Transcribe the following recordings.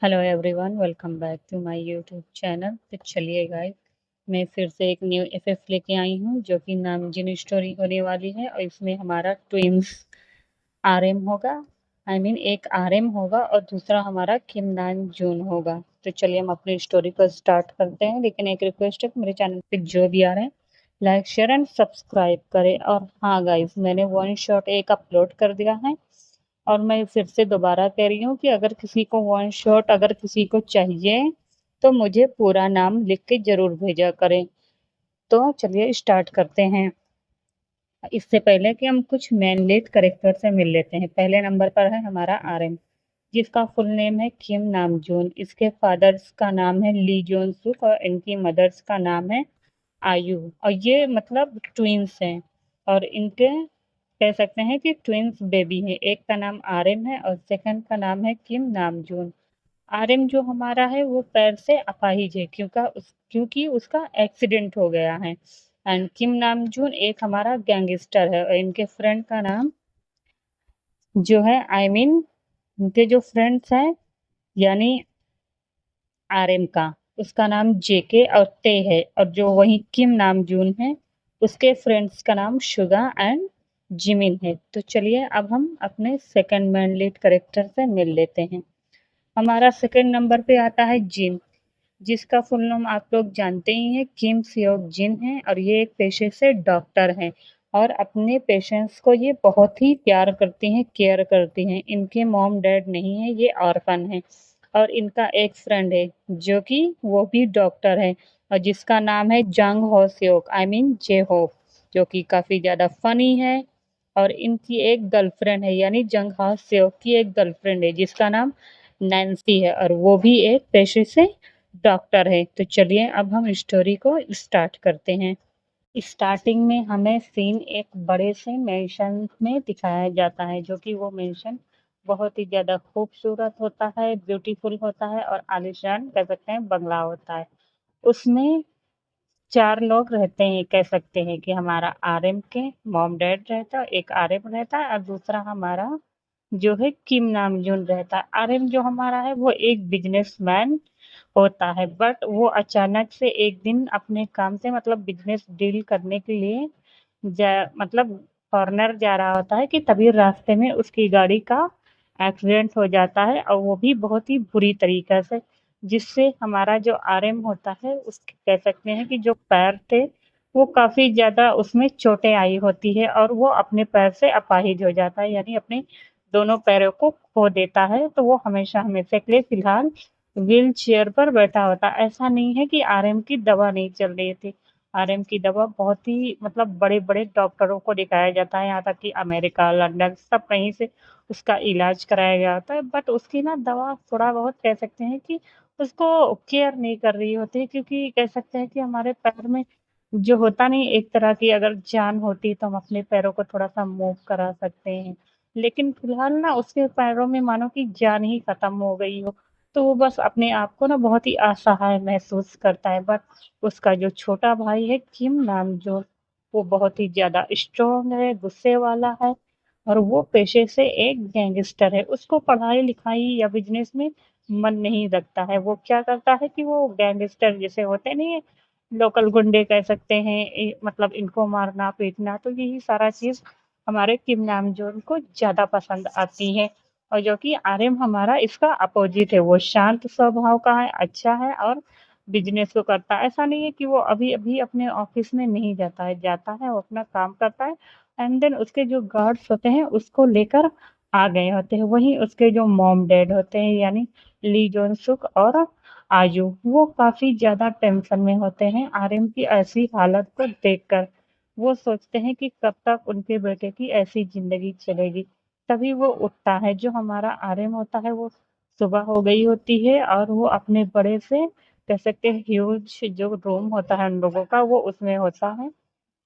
Hello everyone, welcome back to my YouTube channel. तो चलिए guys, मैं फिर से एक न्यू एफएफ लेके आई हूँ जो कि नामजीन स्टोरी होने वाली है। और इसमें हमारा ट्विंस आरएम होगा। एक आरएम होगा और दूसरा हमारा किम नाम जून होगा। तो चलिए हम अपनी स्टोरी को स्टार्ट करते हैं। लेकिन एक रिक्वेस्ट है कि मेरे चैनल पे जो भी आ रहे हैं लाइक शेयर एंड सब्सक्राइब करें। और हाँ गाइस, मैंने वन शॉट एक अपलोड कर दिया है। और मैं फिर से दोबारा कह रही हूँ कि अगर किसी को वन शॉट अगर किसी को चाहिए तो मुझे पूरा नाम लिख के ज़रूर भेजा करें। तो चलिए स्टार्ट करते हैं। इससे पहले कि हम कुछ मेन लीड कैरेक्टर से मिल लेते हैं। पहले नंबर पर है हमारा आरएम, जिसका फुल नेम है किम नामजून। इसके फादर्स का नाम है ली जोन सुक और इनकी मदर्स का नाम है आयु। और ये मतलब ट्विंस हैं। और इनके कह सकते हैं कि ट्विंस बेबी है। एक का नाम आरएम है और सेकंड का नाम है किम नामजून। आरएम जो हमारा है वो पैर से अपाहिज है क्योंकि उसका एक्सीडेंट हो गया है। एंड किम नामजून एक हमारा गैंगस्टर है और इनके फ्रेंड का नाम जो है इनके जो फ्रेंड्स हैं यानी आरएम का उसका नाम जेके और ते है। और जो वही किम नामजून है उसके फ्रेंड्स का नाम शुगा एंड जिमिन है। तो चलिए अब हम अपने सेकंड मैन लीड कैरेक्टर से मिल लेते हैं। हमारा सेकंड नंबर पे आता है जिन, जिसका फुल नाम आप लोग जानते ही हैं, किम सियोक जिन है। और ये एक पेशे से डॉक्टर हैं और अपने पेशेंट्स को ये बहुत ही प्यार करती हैं, केयर करती हैं। इनके मॉम डैड नहीं है, ये ऑर्फन है। और इनका एक फ्रेंड है जो कि वो भी डॉक्टर है और जिसका नाम है जंग हो सियोक जे होप, जो कि काफ़ी ज़्यादा फनी है। और इनकी एक गर्लफ्रेंड है यानी जंग हा सेओक की एक गर्लफ्रेंड है जिसका नाम नैन्सी है और वो भी एक पेशे से डॉक्टर है। तो चलिए अब हम स्टोरी को स्टार्ट करते हैं। स्टार्टिंग में हमें सीन एक बड़े से मेंशन में दिखाया जाता है जो कि वो मेंशन बहुत ही ज़्यादा खूबसूरत होता है, ब्यूटीफुल होता है और आलीशान कह सकते हैं बंगला होता है। उसमें 4 लोग रहते हैं, कह सकते हैं कि हमारा आरएम के मॉम डैड रहता है, एक आरएम रहता है और दूसरा हमारा जो है किम नामजून रहता है। आरएम जो हमारा है वो एक बिजनेसमैन होता है, बट वो अचानक से एक दिन अपने काम से मतलब बिजनेस डील करने के लिए मतलब फॉरनर जा रहा होता है कि तभी रास्ते में उसकी गाड़ी का एक्सीडेंट हो जाता है और वो भी बहुत ही बुरी तरीक़े से, जिससे हमारा जो आरएम होता है उसके कह सकते हैं कि जो पैर थे वो काफ़ी ज़्यादा उसमें चोटें आई होती है और वो अपने पैर से अपाहिज हो जाता है यानी अपने दोनों पैरों को खो देता है। तो वो हमेशा हमेशा के लिए फ़िलहाल व्हील चेयर पर बैठा होता है। ऐसा नहीं है कि आरएम की दवा नहीं चल रही थी। आरएम की दवा बहुत ही मतलब बड़े-बड़े डॉक्टरों को दिखाया जाता है, यहाँ तक कि अमेरिका, लंदन सब कहीं से उसका इलाज कराया गया होता है। बट उसकी ना दवा थोड़ा बहुत कह सकते हैं कि उसको केयर नहीं कर रही होती है, क्योंकि कह सकते हैं कि हमारे पैर में जो होता नहीं एक तरह की अगर जान होती तो हम अपने पैरों को थोड़ा-सा मूव करा सकते हैं। लेकिन फ़िलहाल ना उसके पैरों में मानो कि जान ही ख़त्म हो गई हो। तो वो बस अपने आप को ना बहुत ही असहाय महसूस करता है। बट उसका जो छोटा भाई है किम नामजून, वो बहुत ही ज़्यादा स्ट्रॉन्ग है, गुस्से वाला है और वो पेशे से एक गैंगस्टर है। उसको पढ़ाई-लिखाई या बिज़नेस में मन नहीं लगता है। वो क्या करता है कि वो गैंगस्टर जैसे होते नहीं है, लोकल गुंडे कह सकते हैं, मतलब इनको मारना पीटना, तो यही सारा चीज़ हमारे किम नामजून को ज़्यादा पसंद आती है। और जो कि आर्यन हमारा इसका अपोजिट है, वो शांत स्वभाव का है, अच्छा है और बिजनेस को करता है। ऐसा नहीं है कि वो अभी अभी अपने ऑफिस में नहीं जाता है, जाता है, वो अपना काम करता है एंड देन उसके जो गार्ड्स होते हैं उसको लेकर आ गए होते हैं। वहीं उसके जो मॉम डैड होते हैं यानी ली जोन सुक और आयु, वो काफ़ी ज़्यादा टेंशन में होते हैं आर्यन की ऐसी हालत को देखकर। वो सोचते हैं कि कब तक उनके बेटे की ऐसी ज़िंदगी चलेगी। तभी वो उठता है, जो हमारा आर्यन होता है वो सुबह हो गई होती है और वो अपने बड़े से कह सकते हैं ह्यूज जो रूम होता है उन लोगों का वो उसमें होता है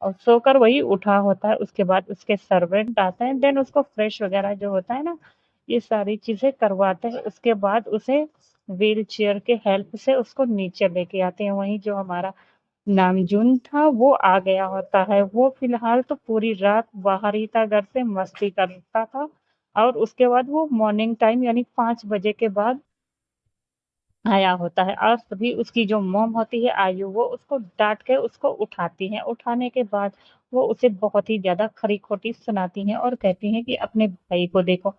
और सोकर वही उठा होता है। उसके बाद उसके सर्वेंट आते हैं, देन उसको फ्रेश वगैरह जो होता है ना, ये सारी चीज़ें करवाते हैं। उसके बाद उसे व्हील चेयर के हेल्प से उसको नीचे लेके आते हैं। वहीं जो हमारा नामजून था वो आ गया होता है। वो फ़िलहाल तो पूरी रात बाहर ही था, घर से मस्ती करता था और उसके बाद वो मॉर्निंग टाइम यानी 5 बजे के बाद आया होता है और तभी उसकी जो मॉम होती है आयु वो उसको डाँट के उसको उठाती हैं। उठाने के बाद वो उसे बहुत ही ज़्यादा खरी-खोटी सुनाती हैं और कहती हैं कि अपने भाई को देखो,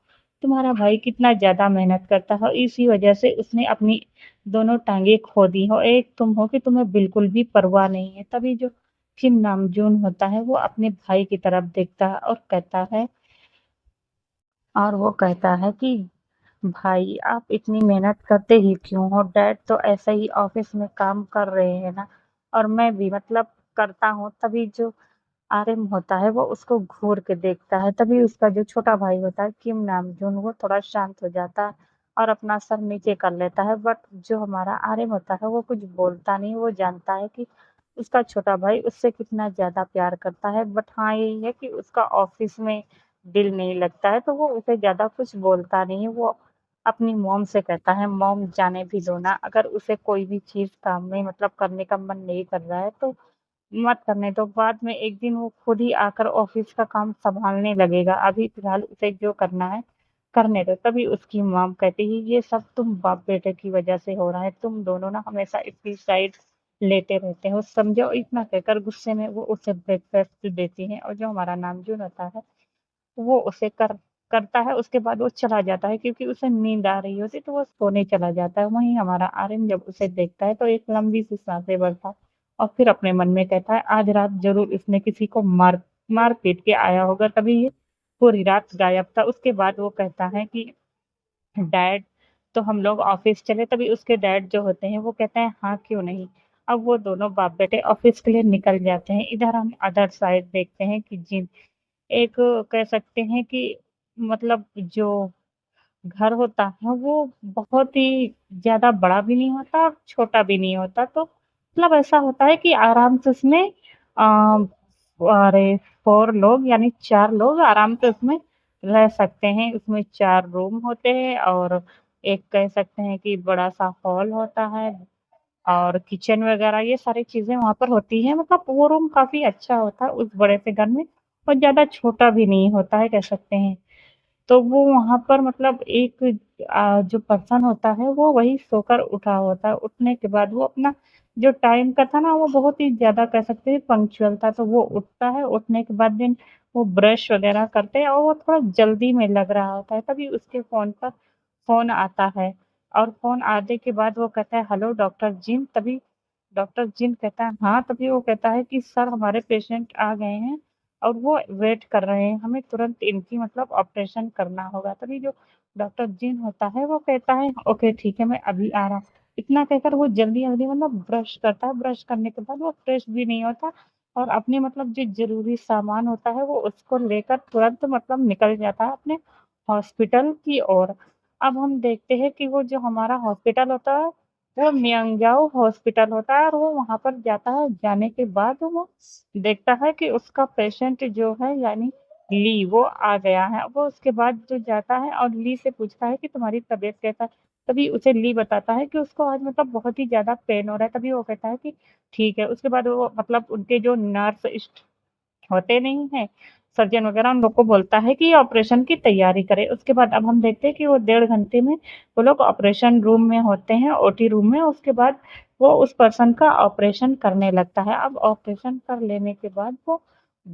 तुम्हारा भाई कितना ज़्यादा मेहनत करता है, इसी वज़ह से उसने अपनी दोनों टाँगें खो दी हो। एक तुम हो कि तुम्हें बिल्कुल भी परवाह नहीं है। तभी जो फिर नामजून होता है वो अपने भाई की तरफ देखता है और वो कहता है कि भाई आप इतनी मेहनत करते ही क्यों हो? डैड तो ऐसे ही ऑफिस में काम कर रहे हैं ना और मैं भी मतलब करता हूँ। तभी जो आर्यन होता है वो उसको घूर के देखता है। तभी उसका जो छोटा भाई होता है किम नामजून वो थोड़ा शांत हो जाता है और अपना सर नीचे कर लेता है। बट जो हमारा आर्यन होता है वो कुछ बोलता नहीं। वो जानता है कि उसका छोटा भाई उससे कितना ज़्यादा प्यार करता है। बट हाँ, यही है कि उसका ऑफिस में दिल नहीं लगता है तो वो उसे ज़्यादा कुछ बोलता नहीं है। वो अपनी मॉम से कहता है मॉम जाने भी दो ना, अगर उसे कोई भी चीज़ काम में मतलब करने का मन नहीं कर रहा है तो मत करने दो, बाद में एक दिन वो खुद ही आकर ऑफिस का काम सँभालने लगेगा, अभी फ़िलहाल उसे जो करना है करने दो। तभी उसकी मॉम कहती है ये सब तुम बाप-बेटे की वज़ह से हो रहा है, तुम दोनों ना हमेशा इसकी साइड लेते रहते हो, समझो। इतना कहकर गुस्से में वो उसे ब्रेकफ़ास्ट देती हैं और जो हमारा नामजून होता है वो उसे करता है, उसके बाद वो चला जाता है क्योंकि उसे नींद आ रही होती है, तो वो सोने चला जाता है। वहीं हमारा आर्यन जब उसे देखता है, तो एक लंबी-सी साँसें भरता है और फिर अपने मन में कहता है, आज रात ज़रूर इसने किसी को मार-पीट के आया होगा, तभी ये पूरी रात गायब था। उसके बाद वो कहता है कि डैड तो हम लोग ऑफिस चले, तभी उसके डैड जो होते हैं वो कहते हैं हाँ क्यों नहीं। अब वो दोनों बाप बेटे ऑफिस के लिए निकल जाते हैं। इधर हम अदर साइड देखते हैं कि जिन एक कह सकते हैं कि मतलब जो घर होता है वो बहुत ही ज़्यादा बड़ा भी नहीं होता और छोटा भी नहीं होता। तो मतलब ऐसा होता है कि आराम से उसमें अरे 4 लोग यानी 4 लोग आराम से उसमें रह सकते हैं। उसमें 4 रूम होते हैं और एक कह सकते हैं कि बड़ा-सा हॉल होता है और किचन वगैरह ये सारी चीज़ें वहाँ पर होती हैं। मतलब वो रूम काफ़ी अच्छा होता है उस बड़े से घर में और ज़्यादा छोटा भी नहीं होता है कह सकते हैं। तो वो वहाँ पर मतलब एक जो पर्सन होता है वो वही सोकर उठा होता है। उठने के बाद वो अपना जो टाइम का था ना वो बहुत ही ज़्यादा कह सकते हैं पंक्चुअल था। तो वो उठता है, उठने के बाद देन वो ब्रश वग़ैरह करते हैं और वो थोड़ा जल्दी में लग रहा होता है। तभी उसके फ़ोन आता है और फ़ोन आने के बाद वो कहता है हेलो डॉक्टर जिन। तभी डॉक्टर जिन कहता है हाँ, तभी वो कहता है कि सर हमारे पेशेंट आ गए हैं और वो वेट कर रहे हैं, हमें तुरंत इनकी मतलब ऑपरेशन करना होगा। तभी जो डॉक्टर जिन होता है वो कहता है ओके ठीक है मैं अभी आ रहा हूँ। इतना कहकर वो जल्दी-जल्दी मतलब ब्रश करता है, ब्रश करने के बाद वो फ्रेश भी नहीं होता और अपने मतलब जो ज़रूरी सामान होता है वो उसको लेकर तुरंत मतलब निकल जाता है अपने हॉस्पिटल की ओर। अब हम देखते हैं कि वो जो हमारा हॉस्पिटल होता है वो मियांगजाओ हॉस्पिटल होता है और वो वहाँ पर जाता है। जाने के बाद वो देखता है कि उसका पेशेंट जो है यानी ली वो आ गया है। वो उसके बाद जो जाता है और ली से पूछता है कि तुम्हारी तबीयत कैसा है? तभी उसे ली बताता है कि उसको आज मतलब बहुत ही ज़्यादा पेन हो रहा है। तभी वो कहता है कि ठीक है। उसके बाद वो मतलब उनके जो नर्स होते नहीं हैं, सर्जन वगैरह उन लोग को बोलता है कि ऑपरेशन की तैयारी करें। उसके बाद अब हम देखते हैं कि वो डेढ़ घंटे में वो लोग ऑपरेशन रूम में होते हैं, ओटी रूम में। उसके बाद वो उस पर्सन का ऑपरेशन करने लगता है। अब ऑपरेशन कर लेने के बाद वो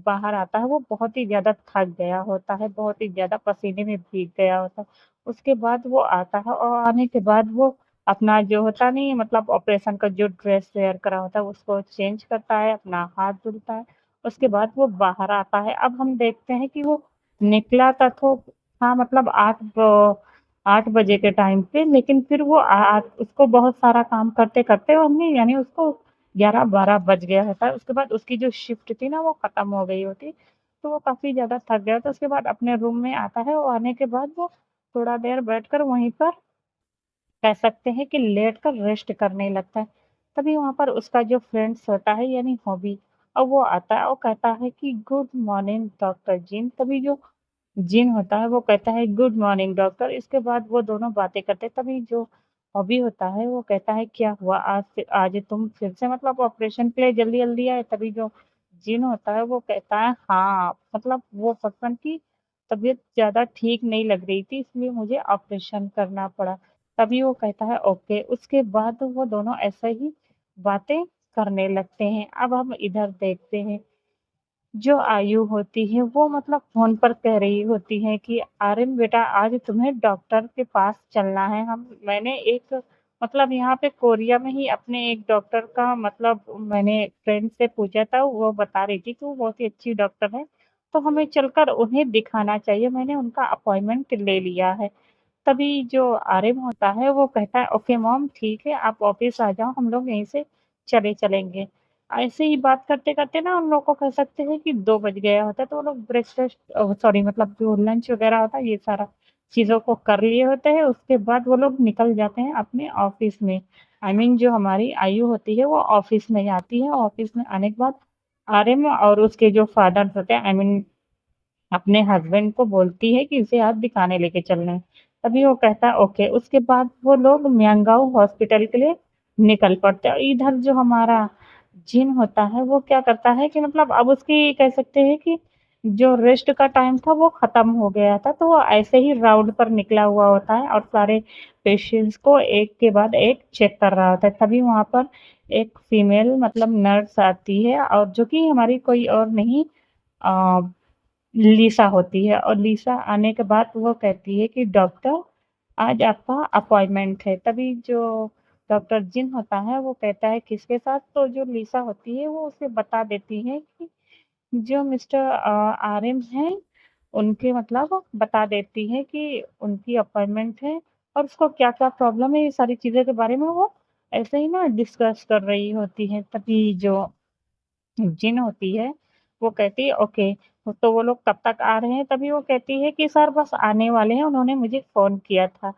बाहर आता है, वो बहुत ही ज़्यादा थक गया होता है, बहुत ही ज़्यादा पसीने में भीग गया होता है। उसके बाद वो आता है और आने के बाद वो अपना जो होता नहीं है मतलब ऑपरेशन का जो ड्रेस वेयर करा होता है उसको चेंज करता है, अपना हाथ धुलता है। उसके बाद वो बाहर आता है। अब हम देखते हैं कि वो निकला था तो हाँ, मतलब 8 बजे के टाइम पे, लेकिन फिर वो उसको बहुत सारा काम करते-करते हमने यानी उसको 11-12 बज गया होता है। उसके बाद उसकी जो शिफ्ट थी ना वो खत्म हो गई होती, तो वो काफ़ी ज़्यादा थक गया था। उसके बाद अपने रूम में आता है और आने के बाद वो थोड़ा देर बैठकर वहीं पर कह सकते हैं कि लेटकर रेस्ट करने लगता है। तभी वहाँ पर उसका जो फ्रेंड्स होता है यानी हॉबी अब वो आता है और कहता है कि गुड मॉर्निंग डॉक्टर जिन। तभी जो जिन होता है वो कहता है गुड मॉर्निंग डॉक्टर। इसके बाद वो दोनों बातें करते हैं। तभी जो हॉबी होता है वो कहता है क्या हुआ आज तुम फिर से मतलब ऑपरेशन के लिए जल्दी-जल्दी आए? तभी जो जिन होता है वो कहता है हाँ, मतलब वो पर्सन की तबीयत ज़्यादा ठीक नहीं लग रही थी इसलिए मुझे ऑपरेशन करना पड़ा। तभी वो कहता है ओके। उसके बाद वो दोनों ऐसे ही बातें करने लगते हैं। अब हम इधर देखते हैं, जो आयु होती है वो मतलब फ़ोन पर कह रही होती है कि आर्यन बेटा आज तुम्हें डॉक्टर के पास चलना है। हम मैंने एक मतलब यहाँ पे कोरिया में ही अपने एक डॉक्टर का मतलब मैंने फ्रेंड से पूछा था, वो बता रही थी कि वो बहुत ही अच्छी डॉक्टर है, तो हमें चलकर उन्हें दिखाना चाहिए। मैंने उनका अपॉइंटमेंट ले लिया है। तभी जो आर्यन होता है वो कहता है ओके मॉम ठीक है, आप ऑफ़िस आ जाओ, हम लोग यहीं से चले चलेंगे। ऐसे ही बात करते-करते ना उन लोग को कह सकते हैं कि 2 बज गया होता है, तो वो लोग ब्रेकफ़ास्ट सॉरी मतलब जो लंच वग़ैरह होता है ये सारा चीज़ों को कर लिए होते हैं, उसके बाद वो लोग निकल जाते हैं अपने ऑफ़िस में। आई मीन जो हमारी आयु होती है वो ऑफ़िस में जाती है, ऑफ़िस में आने के बाद आर्यन और उसके जो फादर्स होते हैं आई मीन अपने हस्बैंड को बोलती है कि इसे आज दिखाने लेके चलना है। तभी वो कहता है ओके, उसके बाद वो लोग म्यांगाओ हॉस्पिटल के लिए निकल पड़ते हैं। और इधर जो हमारा जिन होता है वो क्या करता है कि मतलब अब उसकी कह सकते हैं कि जो रेस्ट का टाइम था वो खत्म हो गया था, तो वो ऐसे ही राउंड पर निकला हुआ होता है और सारे पेशेंट्स को एक के बाद एक चेक कर रहा होता है। तभी वहाँ पर एक फीमेल मतलब नर्स आती है और जो कि हमारी कोई और नहीं अ, लीसा होती है। और लीसा आने के बाद वो कहती है कि डॉक्टर आज आपका अपॉइंटमेंट है। तभी जो डॉक्टर जिन होता है वो कहता है किसके साथ, तो जो लीसा होती है वो उसे बता देती है कि जो मिस्टर आर्यन हैं उनके मतलब बता देती है कि उनकी अपॉइंटमेंट है और उसको क्या-क्या प्रॉब्लम है, ये सारी चीज़ों के बारे में वो ऐसे ही ना डिस्कस कर रही होती है। तभी जो जिन होती है, वो कहती है ओके, तो वो लोग कब तक आ रहे हैं? तभी वो कहती है कि सर बस आने वाले हैं, उन्होंने मुझे फ़ोन किया था।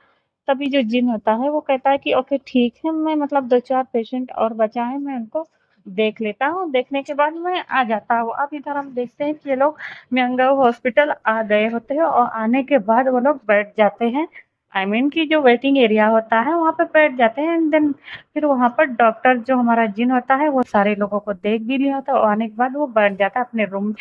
तभी जो जिन होता है वो कहता है कि ओके ठीक है, मैं मतलब 2-4 पेशेंट और बचा है, मैं उनको देख लेता हूँ, देखने के बाद मैं आ जाता हूँ। अब इधर हम देखते हैं कि ये लोग म्यांगाओ हॉस्पिटल आ गए होते हैं और आने के बाद वो लोग बैठ जाते हैं। आई मीन कि जो वेटिंग एरिया होता है वहाँ पे बैठ जाते हैं एंड देन फिर वहाँ पर डॉक्टर जो हमारा जिन होता है वो सारे लोगों को देख भी लिया होता है और आने के बाद वो बैठ जाता है अपने रूम में।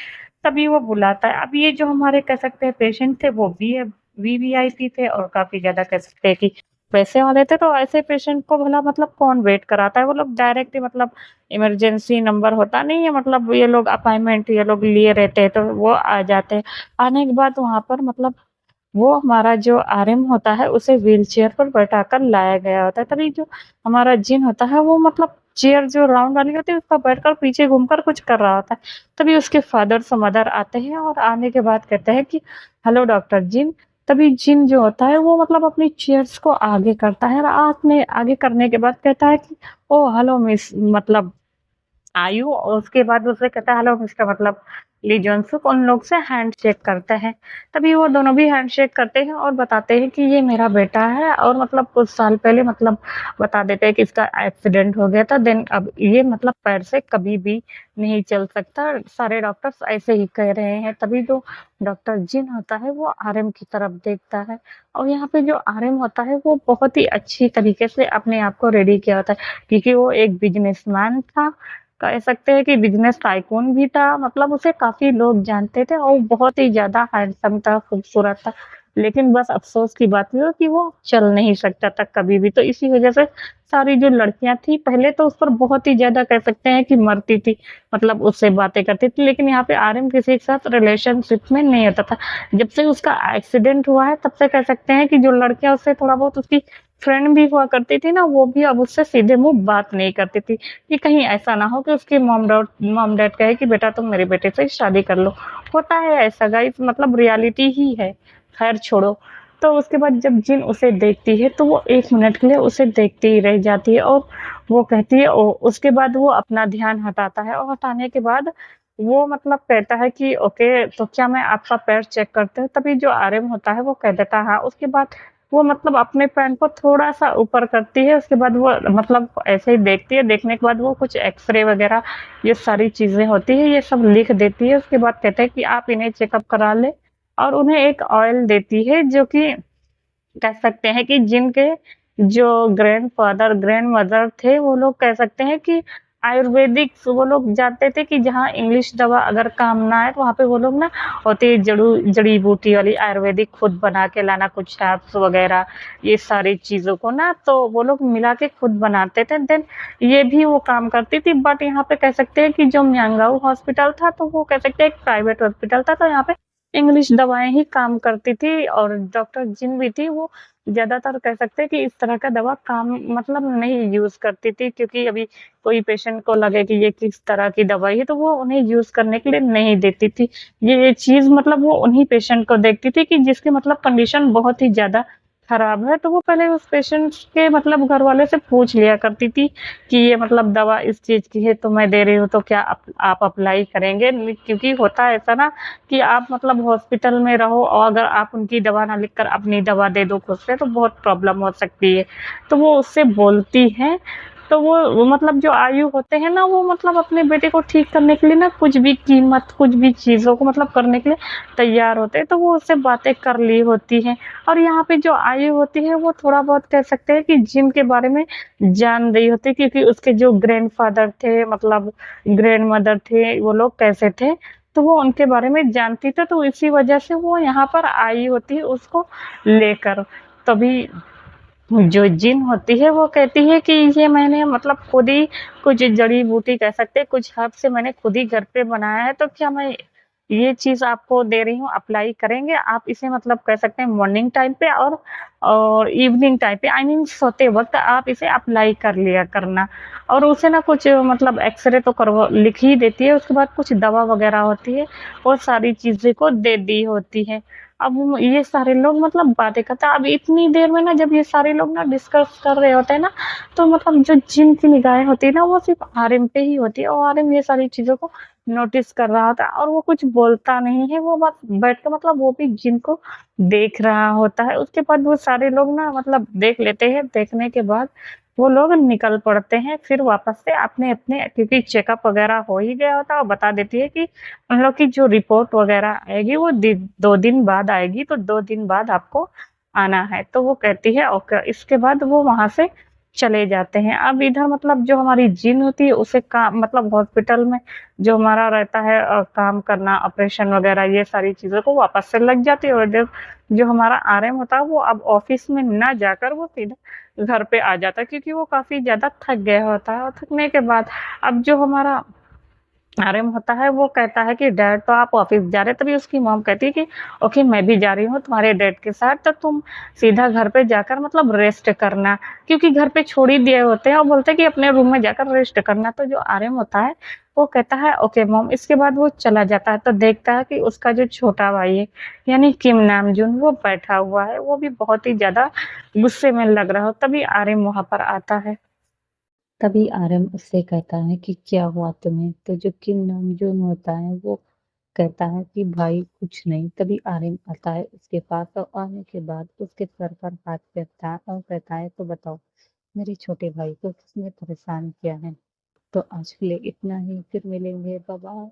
तभी वो बुलाता है। अब ये जो हमारे कह सकते हैं पेशेंट थे वो भी वीवीआईपी थे और काफ़ी ज़्यादा कह सकते हैं कि पैसे वाले थे, तो ऐसे पेशेंट को भला मतलब कौन वेट कराता है? वो लोग डायरेक्ट ही मतलब इमरजेंसी नंबर होता नहीं है, मतलब ये लोग अपॉइंटमेंट ये लोग लिए रहते हैं तो वो आ जाते हैं। आने के बाद वहाँ पर मतलब वो हमारा जो आरएम होता है उसे व्हीलचेयर पर बैठाकर लाया गया होता है। तभी जो हमारा जिन होता है वो मतलब चेयर जो राउंड वाली होती है उस पर बैठकर पीछे घूमकर कुछ कर रहा होता है। तभी उसके फादर्स मदर आते हैं और आने के बाद कहते हैं कि हेलो डॉक्टर जिन। तभी जिन जो होता है वो मतलब अपनी चेयर्स को आगे करता है और आगे आगे करने के बाद कहता है कि ओह हेलो मिस मतलब आयु। और उसके बाद दूसरे कहता है हेलो मिस्टर मतलब ली जॉनसुक, उन लोग से हैंडशेक करते हैं। तभी वो दोनों भी हैंडशेक करते हैं और बताते हैं कि ये मेरा बेटा है और मतलब कुछ साल पहले मतलब बता देते हैं कि इसका एक्सीडेंट हो गया था, देन अब ये मतलब पैर से कभी भी नहीं चल सकता। सारे डॉक्टर्स ऐसे ही कह रहे हैं। तभी जो डॉक्टर जिन होता है वो आरएम की तरफ देखता है और यहाँ पे जो आरएम होता है वो बहुत ही अच्छी तरीके से अपने आप को रेडी किया होता है क्योंकि वो एक बिजनेसमैन था, कह सकते हैं कि बिज़नेस टाइकून भी था, मतलब उसे काफ़ी लोग जानते थे और बहुत ही ज़्यादा हैंडसम था, खूबसूरत था। लेकिन बस अफ़सोस की बात ये है कि वो चल नहीं सकता था कभी भी, तो इसी वज़ह से सारी जो लड़कियाँ थी पहले तो उस पर बहुत ही ज़्यादा कह सकते हैं कि मरती थी, मतलब उससे बातें करती थी। लेकिन यहाँ पे आर्यन किसी के साथ रिलेशनशिप में नहीं होता था। जब से उसका एक्सीडेंट हुआ है तब से कह सकते हैं कि जो लड़कियाँ उससे थोड़ा बहुत उसकी फ्रेंड भी हुआ करती थी ना, वो भी अब उससे सीधे मुँह बात नहीं करती थी। कि कहीं ऐसा ना हो कि उसके मॉम डैड कहे कि बेटा तुम मेरे बेटे से शादी कर लो। होता है ऐसा गाइस, मतलब रियलिटी ही है। खैर छोड़ो। तो उसके बाद जब जिन उसे देखती है तो वो 1 मिनट के लिए उसे देखती ही रह जाती है और वो कहती है ओ उसके बाद वो अपना ध्यान हटाता है और हटाने के बाद वो मतलब कहता है कि ओके तो क्या मैं आपका पैर चेक करते हैं? तभी जो आर्यन होता है वो कह देता है हाँ। उसके बाद वो मतलब अपने पैर को थोड़ा-सा ऊपर करती है, उसके बाद वो मतलब ऐसे ही देखती है, देखने के बाद वो कुछ एक्स-रे वग़ैरह ये सारी चीज़ें होती हैं, ये सब लिख देती है। उसके बाद कहते हैं कि आप इन्हें चेकअप करा लें और उन्हें एक ऑयल देती है जो कि कह सकते हैं कि जिनके जो ग्रैंडफ़ादर, ग्रैंडमदर थे, वो लोग कह सकते हैं कि आयुर्वेदिक वो लोग जानते थे कि जहाँ इंग्लिश दवा अगर काम ना आए तो वहाँ पे वो लोग ना होती है जड़ी बूटी वाली आयुर्वेदिक खुद बना के लाना कुछ हर्ब्स वगैरह ये सारी चीज़ों को ना तो वो लोग मिला के खुद बनाते थे देन ये भी वो काम करती थी बट यहाँ पे कह सकते हैं कि जो म्यांगाऊ हॉस्पिटल था तो वो कह सकते हैं एक प्राइवेट हॉस्पिटल था तो यहाँ पे इंग्लिश दवाएं ही काम करती थी और डॉक्टर जिन भी थी वो ज़्यादातर कह सकते हैं कि इस तरह का दवा काम मतलब नहीं यूज़ करती थी क्योंकि अभी कोई पेशेंट को लगे कि ये किस तरह की दवाई है तो वो उन्हें यूज़ करने के लिए नहीं देती थी। ये चीज़ मतलब वो उन्हीं पेशेंट को देखती थी कि जिसकी मतलब कंडीशन बहुत ही ज़्यादा खराब है, तो वो पहले उस पेशेंट के मतलब घरवाले से पूछ लिया करती थी कि ये मतलब दवा इस चीज़ की है तो मैं दे रही हूँ तो क्या आप अप्लाई करेंगे? क्योंकि होता है ऐसा ना कि आप मतलब हॉस्पिटल में रहो और अगर आप उनकी दवा ना लिखकर अपनी दवा दे दो खुद से तो बहुत प्रॉब्लम हो सकती है। तो वो उससे बोलती हैं तो वो मतलब जो आयु होते हैं ना वो मतलब अपने बेटे को ठीक करने के लिए ना कुछ भी कीमत कुछ भी चीज़ों को मतलब करने के लिए तैयार होते हैं तो वो उससे बातें कर ली होती हैं और यहाँ पे जो आयु होती है वो थोड़ा बहुत कह सकते हैं कि जिम के बारे में जान रही होती है क्योंकि उसके जो ग्रैंडफादर थे मतलब ग्रैंडमदर थे वो लोग कैसे थे तो वो उनके बारे में जानती थी तो इसी वजह से वो यहाँ पर आई होती है उसको लेकर तभी जो जिन होती है वो कहती है कि ये मैंने मतलब खुद ही कुछ जड़ी-बूटी कह सकते हैं, कुछ हर्ब से मैंने खुद ही घर पे बनाया है, तो क्या मैं ये चीज़ आपको दे रही हूँ, अप्लाई करेंगे? आप इसे मतलब कह सकते हैं मॉर्निंग टाइम पे और इवनिंग टाइम पे आई मीन सोते वक़्त आप इसे अप्लाई कर लिया करना। और उसे ना कुछ मतलब एक्स-रे तो करवा लिख ही देती है, उसके बाद कुछ दवा वग़ैरह होती है, वो सारी चीज़ें को दे दी होती है। अब ये सारे लोग मतलब बातें करते हैं। अब इतनी देर में ना जब ये सारे लोग ना डिस्कस कर रहे होते हैं ना, तो मतलब जो जिन की निगाहें होती है ना वो सिर्फ़ आरिम पे ही होती है और आरिम ये सारी चीज़ों को नोटिस कर रहा होता है और वो कुछ बोलता नहीं है, वो बस बैठ के मतलब वो भी जिन को देख रहा होता है। उसके बाद वो सारे लोग ना मतलब देख लेते हैं, देखने के बाद वो लोग निकल पड़ते हैं फिर वापस से अपने-अपने क्योंकि चेकअप वग़ैरह हो ही गया होता है और बता देती है कि उन लोग की जो रिपोर्ट वग़ैरह आएगी वो 2 दिन बाद आएगी, तो 2 दिन बाद आपको आना है। तो वो कहती है ओके, इसके बाद वो वहाँ से चले जाते हैं। अब इधर मतलब जो हमारी जिन होती है उसे का मतलब हॉस्पिटल में जो हमारा रहता है काम करना, ऑपरेशन वग़ैरह ये सारी चीज़ों को वापस से लग जाती है और जब जो हमारा आरएम होता है वो अब ऑफ़िस में ना जाकर वो सीधा घर पे आ जाता है क्योंकि वो काफ़ी ज़्यादा थक गया होता है और थकने के बाद अब जो हमारा आरएम होता है वो कहता है कि डैड तो आप ऑफिस जा रहे हैं तभी उसकी मॉम कहती है कि ओके मैं भी जा रही हूँ तुम्हारे डैड के साथ तो तुम सीधा घर पे जाकर मतलब रेस्ट करना क्योंकि घर पे छोड़ ही दिए होते हैं और बोलते हैं कि अपने रूम में जाकर रेस्ट करना तो जो आरएम होता है वो कहता है ओके मॉम इसके बाद वो चला जाता है तो देखता है कि उसका जो छोटा भाई है यानी किम नामजून वो बैठा हुआ है वो भी बहुत ही ज्यादा गुस्से में लग रहा हो तभी आरएम वहां पर आता है तभी आरएम उससे कहता है कि क्या हुआ तुम्हें? तो जो किम नामजून होता है वो कहता है कि भाई कुछ नहीं। तभी आरएम आता है उसके पास और आने के बाद उसके सर पर हाथ फेरता है और कहता है तो बताओ मेरे छोटे भाई को किसने परेशान किया है? तो आज के लिए इतना ही फिर मिलेंगे बाय बाय।